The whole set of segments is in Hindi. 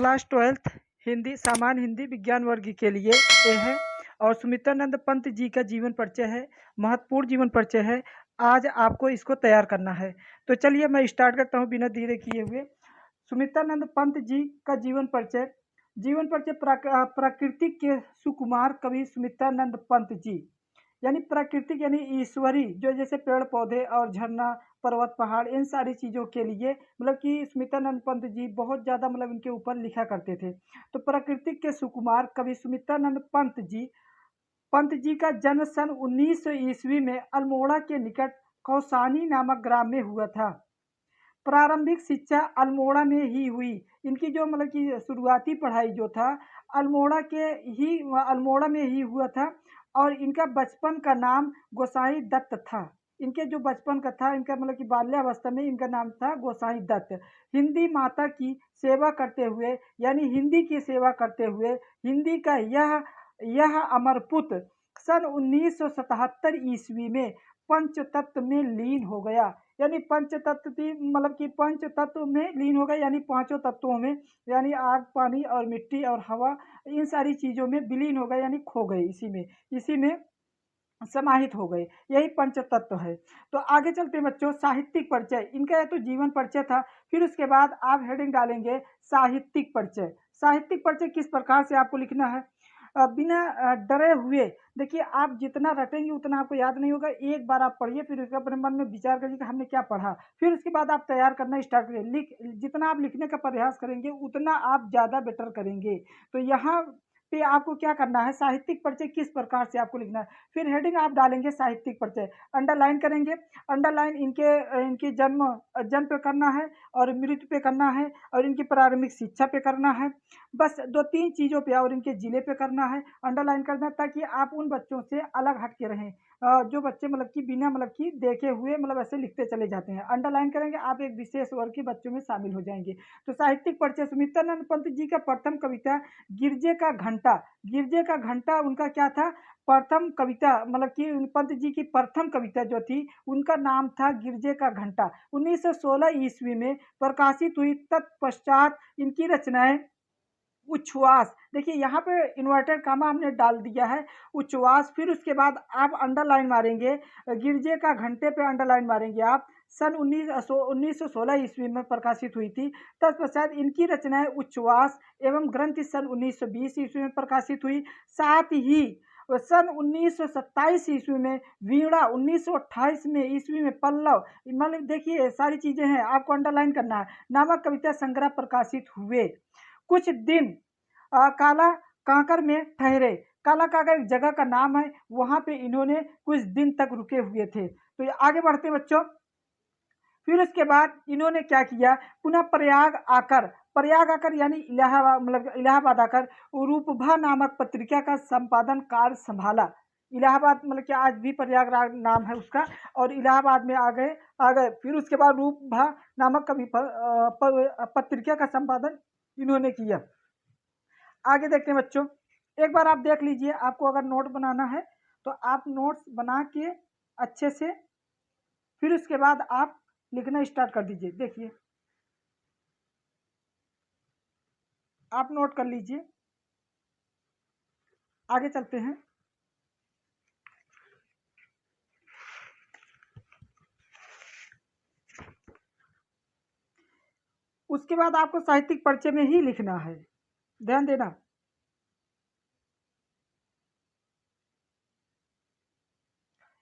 क्लास 12th हिंदी सामान्य हिंदी विज्ञान वर्ग के लिए ये है और सुमित्रानंद पंत जी का जीवन परिचय है, महत्वपूर्ण जीवन परिचय है। आज आपको इसको तैयार करना है, तो चलिए मैं स्टार्ट करता हूँ बिना देरी किए हुए। सुमित्रानंद पंत जी का जीवन परिचय। प्राकृतिक के सुकुमार कवि सुमित्रानंद पंत जी, यानी प्राकृतिक यानी ईश्वरी, जो जैसे पेड़ पौधे और झरना पर्वत पहाड़ इन सारी चीज़ों के लिए मतलब कि सुमित्रानंद पंत जी बहुत ज़्यादा मतलब इनके ऊपर लिखा करते थे। तो प्राकृतिक के सुकुमार कवि सुमित्रानंद पंत जी का जन्म सन 1900 ईस्वी में अल्मोड़ा के निकट कौसानी नामक ग्राम में हुआ था। प्रारंभिक शिक्षा अल्मोड़ा में ही हुई। इनकी जो मतलब कि शुरुआती पढ़ाई जो था अल्मोड़ा में ही हुआ था। और इनका बचपन का नाम गोसाई दत्त था। इनके जो बचपन का था, इनका मतलब कि बाल्यावस्था में इनका नाम था गोसाई दत्त। हिंदी माता की सेवा करते हुए, यानी हिंदी की सेवा करते हुए हिंदी का यह अमर पुत्र सन 1977 ईस्वी में पंचतत्व में लीन हो गया। यानी पंचतत्व की मतलब कि पंचतत्व में लीन हो गया, यानी पांचों तत्वों में, यानी आग पानी और मिट्टी और हवा, इन सारी चीजों में विलीन हो गए, यानी खो गए, इसी में समाहित हो गए। यही पंचतत्व है। तो आगे चलते हैं बच्चों। साहित्यिक परिचय। इनका यह तो जीवन परिचय था, फिर उसके बाद आप हेडिंग डालेंगे साहित्यिक परिचय। साहित्यिक परिचय किस प्रकार से आपको लिखना है, बिना डरे हुए। देखिए, आप जितना रटेंगे उतना आपको याद नहीं होगा। एक बार आप पढ़िए, फिर उसके अपने मन में विचार करिए कि हमने क्या पढ़ा, फिर उसके बाद आप तैयार करना स्टार्ट करिए। जितना आप लिखने का प्रयास करेंगे उतना आप ज़्यादा बेटर करेंगे। तो यहाँ पे आपको क्या करना है, साहित्यिक परिचय किस प्रकार से आपको लिखना है। फिर हेडिंग आप डालेंगे साहित्यिक परिचय, अंडरलाइन करेंगे। अंडरलाइन इनके जन्म पे करना है और मृत्यु पे करना है और इनकी प्रारंभिक शिक्षा पे करना है। बस 2-3 चीज़ों पे और इनके जिले पे करना है, अंडरलाइन करना है, ताकि आप उन बच्चों से अलग हट के रहें जो बच्चे मतलब कि बिना मतलब कि देखे हुए मतलब ऐसे लिखते चले जाते हैं। अंडरलाइन करेंगे, आप एक विशेष वर्ग के बच्चों में शामिल हो जाएंगे। तो साहित्यिक परिचय। सुमित्रानंद पंत जी का प्रथम कविता गिरजे का घंटा। गिरजे का घंटा उनका क्या था, प्रथम कविता, मतलब कि पंत जी की प्रथम कविता जो थी उनका नाम था गिरजे का घंटा। 1916 ईस्वी में प्रकाशित हुई। तत्पश्चात इनकी रचनाएं उच्छ्वास, देखिए यहाँ पे इन्वर्टेड कामा हमने डाल दिया है, उच्छ्वास। फिर उसके बाद आप अंडरलाइन मारेंगे, गिरजे का घंटे पे अंडरलाइन मारेंगे आप। सन 1916 ईस्वी में प्रकाशित हुई थी। तत्पश्चात इनकी रचनाएं उच्छ्वास एवं ग्रंथ सन 1920 ईस्वी में प्रकाशित हुई। साथ ही सन 1927 ईस्वी में वीणा, 1928 में ईस्वी में पल्लव, मतलब देखिए सारी चीजें हैं, आपको अंडरलाइन करना है, नामक कविता संग्रह प्रकाशित हुए। कुछ दिन काला कांकर में ठहरे। काला कांकर एक जगह का नाम है, वहां पे इन्होंने कुछ दिन तक रुके हुए थे। तो ये आगे बढ़ते बच्चों। फिर उसके बाद इन्होंने क्या किया, पुनः प्रयाग आकर यानी इलाहाबाद आकर रूपभा नामक पत्रिका का संपादन कार्य संभाला। इलाहाबाद मतलब कि आज भी प्रयागराज नाम है उसका, और इलाहाबाद में आ गए। फिर उसके बाद रूपभा नामक कवि पत्रिका का संपादन इन्होंने किया। आगे देखते हैं बच्चों। एक बार आप देख लीजिए, आपको अगर नोट बनाना है तो आप नोट्स बना के अच्छे से फिर उसके बाद आप लिखना स्टार्ट कर दीजिए। देखिए, आप नोट कर लीजिए। आगे चलते हैं। उसके बाद आपको साहित्यिक परिचय में ही लिखना है, ध्यान देना।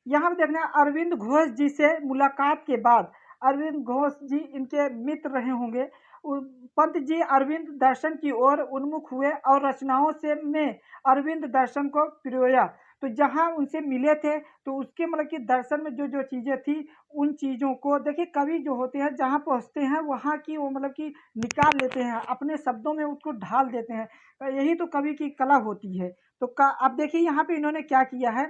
यहाँ पे देखना, अरविंद घोष जी से मुलाकात के बाद, अरविंद घोष जी इनके मित्र रहे होंगे। पंत जी अरविंद दर्शन की ओर उन्मुख हुए और रचनाओं से में अरविंद दर्शन को पिरोया। तो जहाँ उनसे मिले थे तो उसके मतलब कि दर्शन में जो जो चीजें थी उन चीजों को देखिए, कवि जो होते हैं जहाँ पहुँचते हैं वहाँ की वो मतलब कि निकाल लेते हैं, अपने शब्दों में उसको ढाल देते हैं। यही तो कवि की कला होती है। तो अब देखिए यहाँ पे इन्होंने क्या किया है।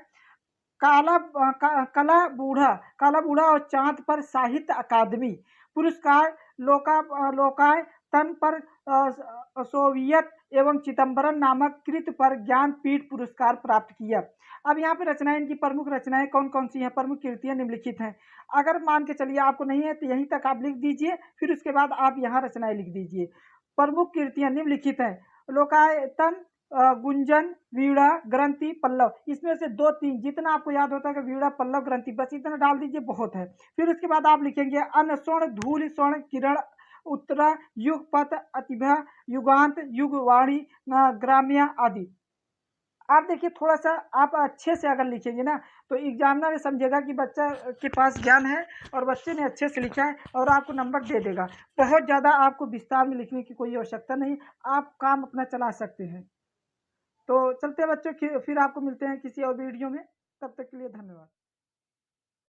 काला बूढ़ा और चांद पर साहित्य अकादमी पुरस्कार, लोकायतन पर सोवियत एवं चिदंबरम नामक कृत पर ज्ञानपीठ पुरस्कार प्राप्त किया। अब यहाँ पे रचनाएं, इनकी प्रमुख रचनाएं कौन कौन सी हैं, प्रमुख कृतियां निम्नलिखित हैं। अगर मान के चलिए आपको नहीं है तो यहीं तक आप लिख दीजिए, फिर उसके बाद आप यहाँ रचनाएं लिख दीजिए। प्रमुख कृतियां निम्नलिखित हैं। लोकायतन, गुंजन, वीणा, ग्रंथि, पल्लव। इसमें से 2-3 जितना आपको याद होता है कि वीणा, पल्लव, ग्रंथि, बस इतना डाल दीजिए, बहुत है। फिर उसके बाद आप लिखेंगे अन्न, स्वर्ण, धूल, स्वर्ण, किरण, उत्तरा, युगपथ, अतिभा, युगांत, युगवाणी, ग्राम्य आदि। आप देखिए थोड़ा-सा आप अच्छे से अगर लिखेंगे ना, तो एग्ज़ामिनर समझेगा कि बच्चा के पास ज्ञान है और बच्चे ने अच्छे से लिखा है और आपको नंबर दे देगा। बहुत ज़्यादा आपको विस्तार में लिखने की कोई आवश्यकता नहीं, आप काम अपना चला सकते हैं। तो चलते हैं बच्चों, फिर आपको मिलते हैं किसी और वीडियो में, तब तक के लिए धन्यवाद।